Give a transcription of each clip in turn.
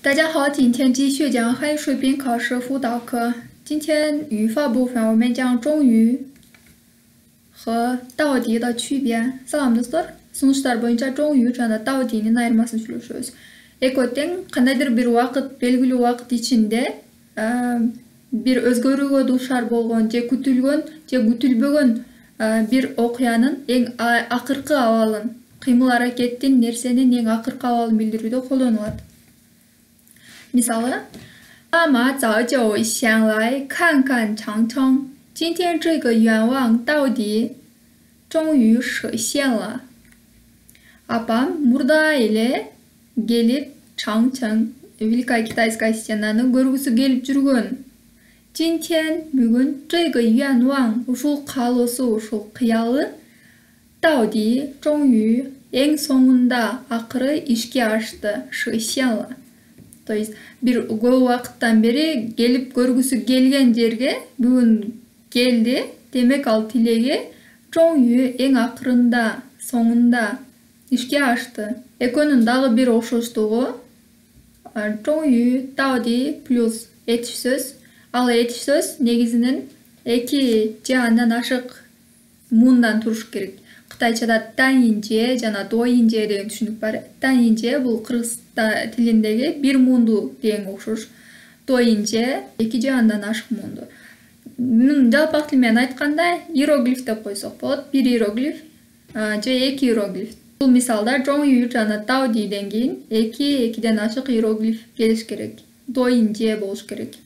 大家好，今天继续讲汉语水平考试辅导课。今天语法部分我们讲中语和到底的区别。Salam dostlar. Sonuçlar boyunca Жоңүй жана Даудинин айырмасын сүйлөшөбүз. Эки тең кандайдыр бир убакыт, белгилүү убакыт ичинде бир өзгөрүүгө дуушар болгон же күтүлгөн же күтүлбөгөн бир окуянын эң акыркы абалын, кыймыл аракеттин, нерсенин эң акыркы абалын билдирүүдө колдонулат. Мисалы, 妈妈早就想来看看长城，今天这个愿望到底终于实现了。 Апам мурда эле келип Чаңчың, Великая Китайская стенаны көргүсү келип жүргөн. 今天 бүгүн 这个愿望 ушул каалоосу, ушул кыялы 到底终于 эң соңунда акыры ишке ашты, 实现了。 То есть бир көп убакыттан бери келип көргүсү келген жерге бүгүн келди. Демек ал тилеги 终于 эң акырында, соңунда ишке ашты. Экөөнүн дагы бир окшоштугу 终于 дауди плюс этиш сөз. Ал этиш сөз негизинен эки же андан ашык муундан туруш керек. Кытайчада тайинже жана доинже деген түшүнүк бар. Тайинже бул кыргыз тилиндеги бир муунду деген окшош. Доинже эки же андан ашык муунду. Жалпак тил менен айтканда иероглиф деп койсок болот. Бир иероглиф же эки иероглиф. Бул мисалда Жоңүй жана Даудиден кийин экиден ашык иероглиф келиш керек. Доинже болуш керек.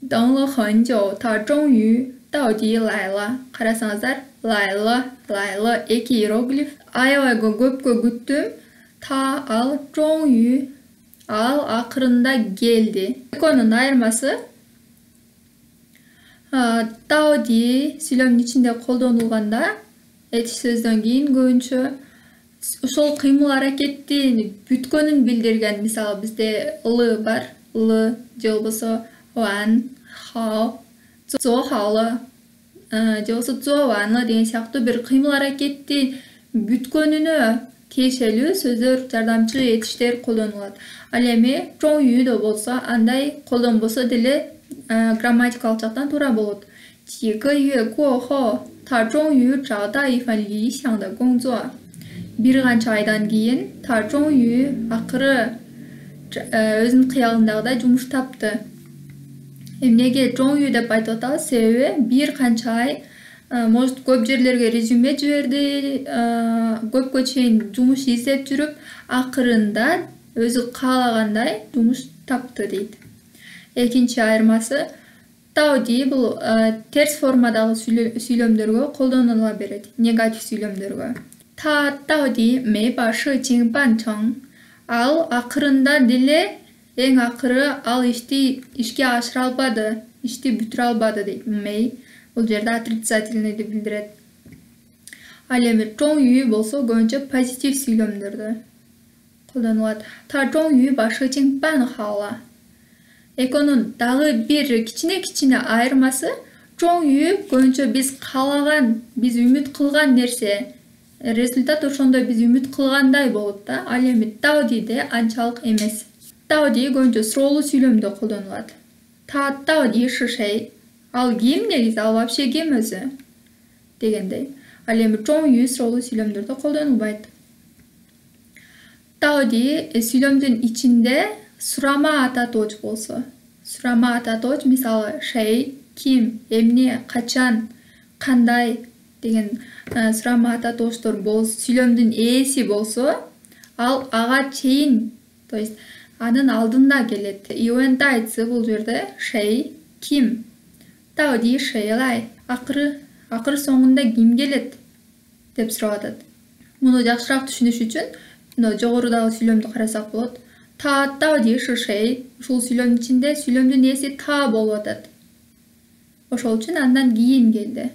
等了很久，他终于到底来了。 Карасаңыздар, 来了, эки иероглиф. Аябайга көпкө күттүм. Та ал 终于 ал акырында келди. Экөөнүн айырмасы дауди сүйлөмдүн ичинде колдонулганда этиш сөздөн кийин көбүнчө ошол кыймыл аракеттин бүткөнүн билдирген. Мисалы бизде ы бар, ы же болбосо 完好 做好了 же болбосо 做完了 деген сыяктуу бир кыймыл аракеттин бүткөнүнө тиешелүү сөздөр, жардамчы этиштер колдонулат. Ал эми 终于 болсо андай колдонбосо деле грамматикалык жактан туура болот. 几个月过后他终于找到一份理想的工作. Бир канча айдан кийин 他终于 акыры өзүнүн кыялындагыдай жумуш тапты. Эмнеге 终于 деп айтып атабыз? Себеби бир канча ай, может көп жерлерге резюме жиберди, көпкө чейин жумуш издеп жүрүп, акырында өзү каалагандай жумуш тапты дейт. Экинчи айырмасы дауди бул терс формадагы сүйлөмдөргө колдонула берет, негатив сүйлөмдөргө. Та дауди мэй ба ши чин бан чоң. Ал акырында деле эң акыры ал ишти ишке ашыра албады, ишти бүтүрө албады дейт. Мэй бул жерде отрицательныйды билдирет. Ал эми 终于 болсо көбүнчө позитив сүйлөмдөрдө колдонулат. Та 终于 ба ши чин бан хала. Экөөнүн дагы бир кичине айырмасы 终于 көбүнчө биз каалаган, биз үмүт кылган нерсе, результат ошондой биз үмүт кылгандай болот да. Ал эми даудиде анчалык эмес. Дауди көбүнчө суроолуу сүйлөмдө колдонулат. Та дауди ши шей. Ал ким негизи, ал вообще ким өзү дегендей. Ал эми 终于 суроолуу сүйлөмдөрдө колдонулбайт. Дауди сүйлөмдүн ичинде сурама ататооч болсо. Сурама ататооч мисалы шей, ким, эмне, качан, кандай деген сурама ататоочтор болсо, сүйлөмдүн ээси болсо, ал ага чейин, то есть анын алдында келет. Ивентайцы бул жерде шей, ким. Дауди шейлай. Акыры соңунда ким келет деп сурап атат. Муну жакшыраак түшүнүш үчүн жогорудагы сүйлөмдү карасак болот. Та дауди ши шей. Ушул сүйлөмдүн ичинде сүйлөмдүн ээси та болуп атат. Ошол үчүн андан кийин келди.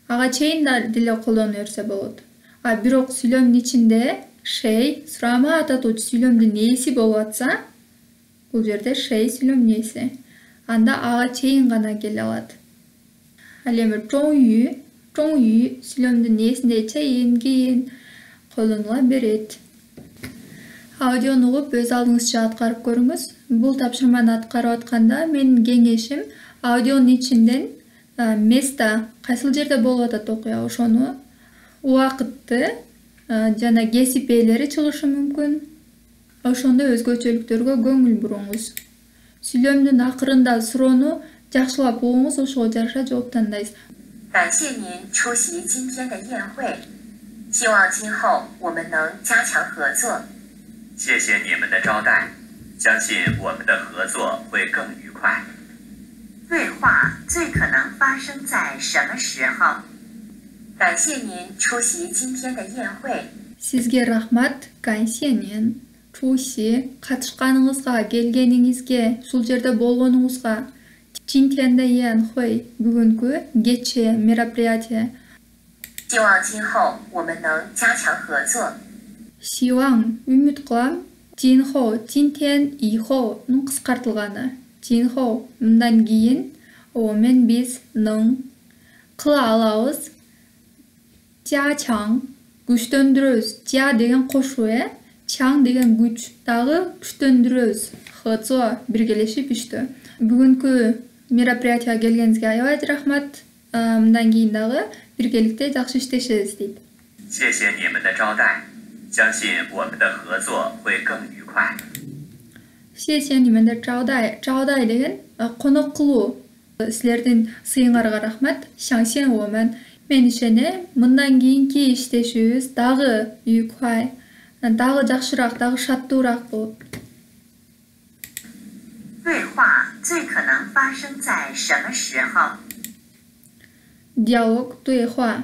Ага чейин да деле колдоно берсе болот. А бирок сүйлөмдүн ичинде шей, сурама ататуучу сүйлөмдүн ээси болуп атса, бул жерде шей сүйлөмдүн ээси. Анда ага чейин гана келе алат. Ал эми 终于 сүйлөмдүн ээсинде чейин, кийин колдонула берет. Аудиону угуп өз алдыңызча аткарып көрүңүз. Бул тапшырманы аткарып атканда менин кеңешим аудионун ичинден место кайсыл жерде болуп атат окуя ошону убакытты жана кесип ээлери чыгышы мүмкүн. Ошондой өзгөчөлүктөргө көңүл буруңуз. Сүйлөмдүн акырында суроону жакшылап угуңуз, ошого жараша жооп тандайсыз. 感谢您出席今天的宴会，希望今后我们能加强合作。谢谢你们的招待，相信我们的合作会更愉快。对话最可能发生在什么时候？感谢您出席今天的宴会。 Сизге рахмат, кайсенин чуси катышканыңызга, келгениңизге, ушул жерде болгонуңузга. Чинтенде ян хой бүгүнкү кече мероприятие. 希望今后我们能加强合作。 Сиваң үмүт кылам. Жинхо, Чинтен ихонун кыскартылганы. Жинхо мындан кийин мен биз ның кыла алабыз. Жачаң күчтөндүрөбүз. Жа деген кошуу чаң деген күч. Дагы күчтөндүрөбүз. Хыцо биргелешип иштөө. Бүгүнкү мероприятияга келгениңизге аябай рахмат. Мындан кийин дагы биргеликте жакшы иштешебиз дейт. 谢谢你们的招待，相信我们的合作会更愉快。 Сесиянименде чаудай деген конок кылуу. Силердин сыйыңарга рахмат. Шаңсен омен. Мен ишене мындан кийинки иштешүүбүз дагы үйкай, дагы жакшыраак, дагы шаттуураак болот. 对话最可能发生在什么时候？ Диалог, 对话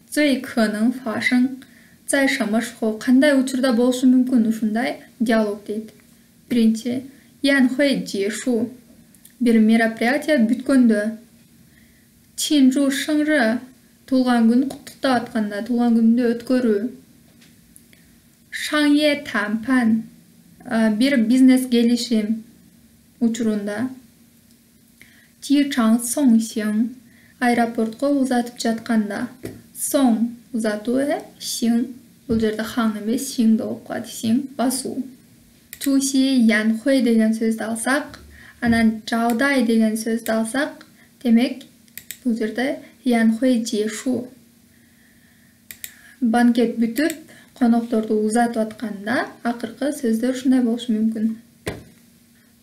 最可能发生在什么时候? Кандай учурда болушу мүмкүн ушундай диалог дейт. Биринчи, ян хой жешу. Бир мероприятие бүткөндө. Чинжу шыңры, туулган күн куттуктап атканда, туулган күндү өткөрүү. Шаңе тампан, бир бизнес келишим учурунда. Жичаң соңсиң, аэропортко узатып жатканда. Соң узатуу, сиң, бул жерде хаң эмес, сиң деп окуат, сиң басуу. Чуси ян хой деген сөздү алсак, анан жаудай деген сөздү алсак, демек бул жерде ян хой жешу. Банкет бүтүп, конокторду узатып атканда акыркы сөздөр ушундай болушу мүмкүн.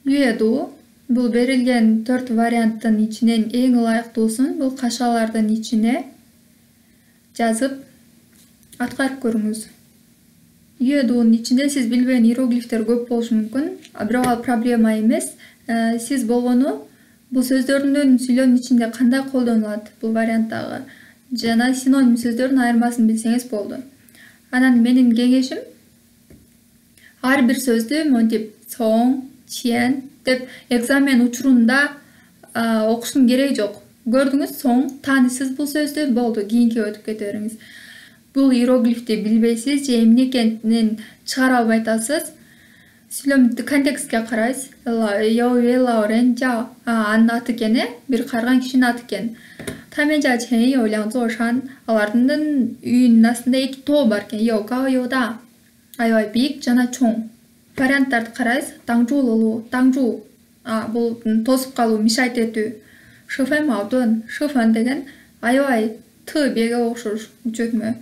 Юэду бул берилген 4 варианттын ичинен эң ылайыктуусун бул кашалардын ичине жазып аткарып көрүңүз. Юэдунун ичинде сиз билбеген иероглифтер көп болушу мүмкүн, бирок ал проблема эмес. Сиз болгону бул сөздөрдүн сүйлөмдүн ичинде кандай колдонулат бул варианттагы жана синоним сөздөрдүн айырмасын билсеңиз болду. Анан менин кеңешим ар бир сөздү монтип соң, чен деп экзамен учурунда окуштун кереги жок. Көрдүңүз, соң таанысыз бул сөздү, болду, кийинки өтүп кете бериңиз. Бул иероглифти билбейсиз же эмне экенин чыгара албай атасыз. Сүйлөмдү контекстке карайсыз. Анын аты экен, бир карган кишинин аты экен. Таменжа чейин ойлаңыз ошан алардын үйүнүн астында 2 тоо бар экен. Йода. Аябай бийик жана чоң. Варианттарды карайсыз. Таңжуулуу, таңжуу. Бул тосуп калуу, мешать этүү. Шыфэн маудун, шыфэн деген аябай т беге окшош чөкмө.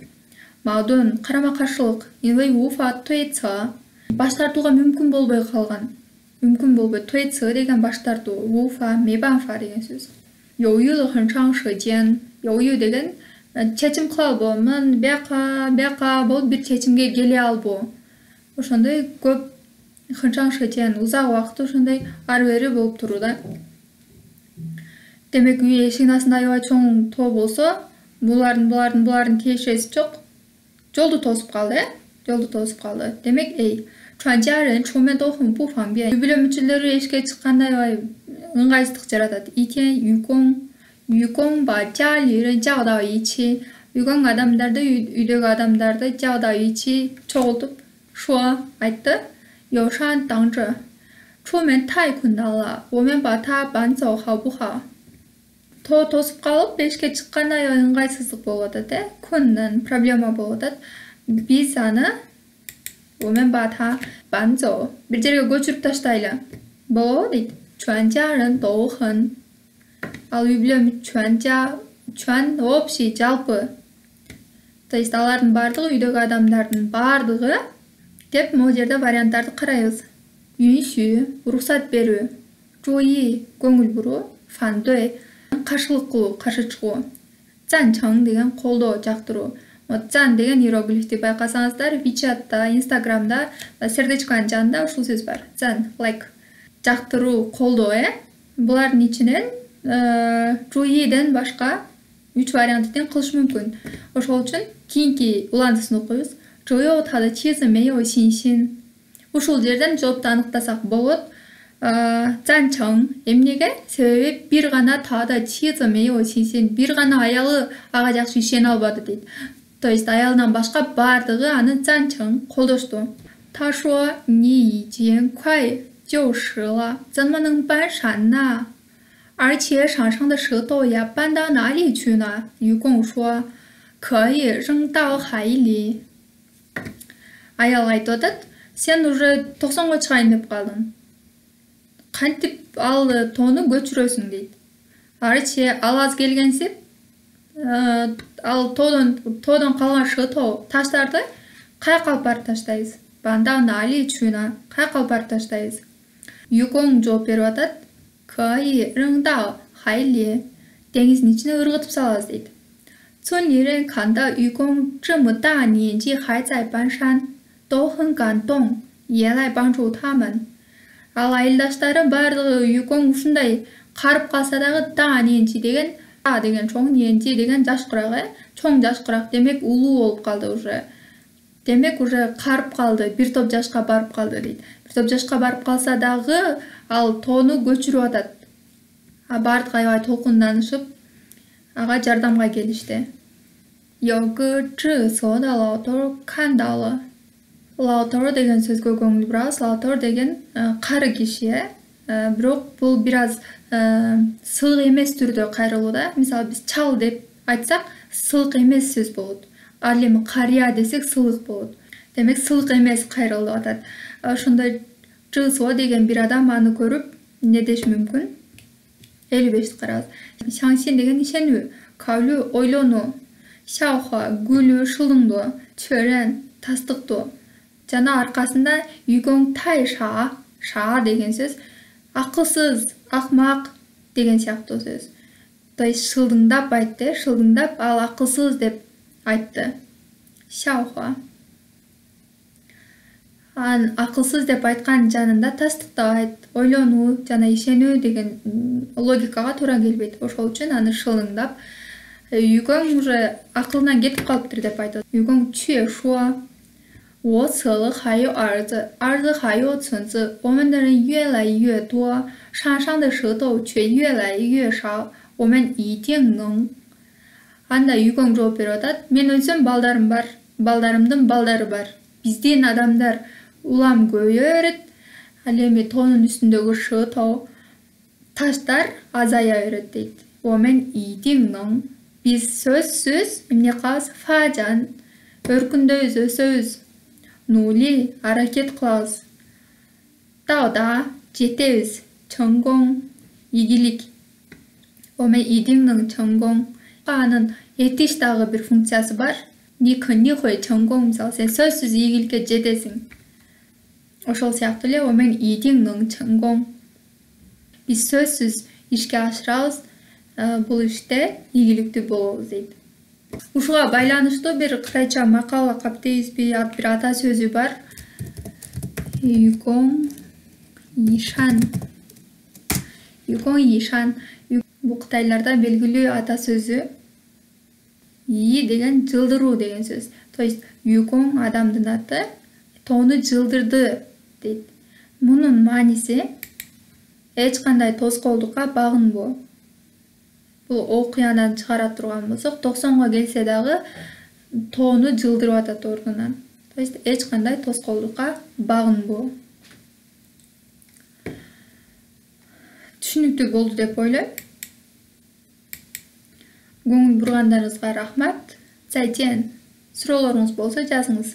Маудун карама каршылык. Инвей уфа туйца. Баш тартууга мүмкүн болбой калган. Мүмкүн болбой. Туйца деген баш тартуу. Уфа, мебанфа деген сөз. Йоюлу хэнчаң шыжен. Йою деген чечим кыла албоо. Мен бяка болуп бир чечимге келе албоо. Ошондой көп хэнчаң шыжен узак убакыт ошондой ары бери болуп туруу да. Демек үй эшигинин астында аябай чоң тоо болсо, булардын тиешеси жок. Жолду тосуп калды, жолду тосуп калды. Демек чуанжарын чумен тохун бу фаңбе. Үй бүлө мүчөлөрү эшикке чыкканда аябай ыңгайсыздык жаратат. Итен юкоң ба жалирин жагда ичи. Үйгөн адамдарды, үйдөгү адамдарды жагда ичи чогултуп шуа айтты. Йошан таңжы. Чумен тай кундала, омен ба та банцо хабуха. Тоо тосуп калып, эшикке чыкканда аябай ыңгайсыздык болуп атат, күндөн проблема болуп атат. Биз аны Omen bata banzo. Bir жерге көчүрүп таштайлы. Болобу дейт. 全家人都很 ал үй бүлөм чуан общий жалпы. То есть алардын бардыгы үйдөгү адамдардын бардыгы деп могу жерде варианттарды карайбыз. Үйүншүү, уруксат берүү, жуи, көңүл буруу, фандой, каршылык кылуу, каршы чыгуу. Цанчаң деген колдоо, жактыруу. Цан деген иероглифти байкасаңыздар, WeChat'та, Instagram'да, сердечканын жанында ушул сөз бар. Цан, like, жактыруу, колдоо, Булардын ичинен жуиден башка 3 варианттын кылыш мүмкүн. Ошол үчүн кийинки уландысын окуйбуз. Жуйо тада чизы мео синсин. Ушул жерден жоопту аныктасак болот. Цанчаң эмнеге? Себеби бир гана тада чизы мео синсин. Бир гана аялы ага жакшы ишене албады дейт. То есть аялынан башка бардыгы аны цанчаң колдошту. Та шо ни jian kuai 就是了，怎么能搬山呢？而且山上的石头呀，搬到哪里去呢？愚公说：“可以扔到海里。” Аял айтып атат, сен уже 90га чыгайын деп калдың. Кантип ал тоону көчүрөсүң дейт. Арчи ал аз келгенсип, ал тоодон калган шытоо таштарды каяка алып барып таштайбыз? Банда нали чуна каяка алып барып таштайбыз? Югоң жооп берип атат. 可以扔到海里 деңиздин ичине ыргытып салабыз дейт. 村里人看到愚公这么大年纪还在搬山，都很感动，也来帮助他们. Ал айылдаштары бардыгы Югоң ушундай карып калса дагы да ненчи деген чоң, ненчи деген жашкырак, чоң жашкырак демек улуу болуп калды уже. Демек уже карып калды, бир топ жашка барып калды дейт. Бир топ жашка барып калса дагы ал тоону көчүрүп атат. Бардык аябай толкунданышып, ага жардамга келишти. 有个治所的老头看到了. Лаутор деген сөзгө көңүл бурабыз. Лаутор деген кары киши, бирок бул бир аз сылык эмес түрдө кайрылуу да. Мисалы биз чал деп айтсак, сылык эмес сөз болот. Ал эми карыя десек сылык болот. Демек сылык эмес кайрылып атат. Ошондой жысо деген бир адам аны көрүп не деш мүмкүн? 55 карабыз. Шаңсин деген ишенүү, каулуу, ойлонуу, шауха, гүлүү, шылыңдоо, чөрен, тастыктоо. Жана аркасында Югоң тай ша деген сөз, акылсыз, акмак деген сыяктуу сөз. То есть шылдыңдап айтты, шылдыңдап ал акылсыз деп айтты. Шауха. Акылсыз деп айткан жанында тастыктабайт, ойлонуу жана ишенүү деген логикага туура келбейт. Ошол үчүн аны шылыңдап Югоң уже акылынан кетип калыптыр деп айтат. Югоң чуе шуа. 我死了还有儿子，儿子还有孙子，我们的人越来越多，山上的石头却越来越少，我们一定能. Анда Югоң жооп берип атат. Мен өлсөм балдарым бар, балдарымдын балдары бар. Биздин адамдар улам көбөйө берет. Ал эми тоонун үстүндөгү шытоо, таштар азая берет дейт. 我们一定能. Биз сөзсүз эмне кылабыз? Фажан, өркүндөйбүз, өсөбүз. Нули, аракет кылабыз. Тауда, жетебиз. Чоңгоң, ийгилик. 我们一定能成功. Анын этиш дагы бир функциясы бар. Ни хой чоңгоң, мисалы сен сөзсүз ийгиликке жетесиң. Ошол сыяктуу эле 我们一定能成功. Биз сөзсүз ишке ашырабыз. Бул иште ийгиликтүү болобуз дейт. Ушуга байланыштуу бир кытайча макал каптейбизби, бир ата сөзү бар. Югоң ишан. Югоң ишан. Бул кытайларда белгилүү ата сөзү. И деген жылдыруу деген сөз. То есть Югоң адамдын аты, тоону жылдырды дейт. Мунун мааниси эч кандай тоскоолдукка багынбоо. Бул окуядан чыгара турган болсок, 90га келсе дагы тоону жылдырып атат ордунан. То есть эч кандай тоскоолдукка багынбоо. Түшүнүктүү болду деп ойлойм. Көңүл бургандарыңызга рахмат. Зайтен. Суроолоруңуз болсо жазыңыз.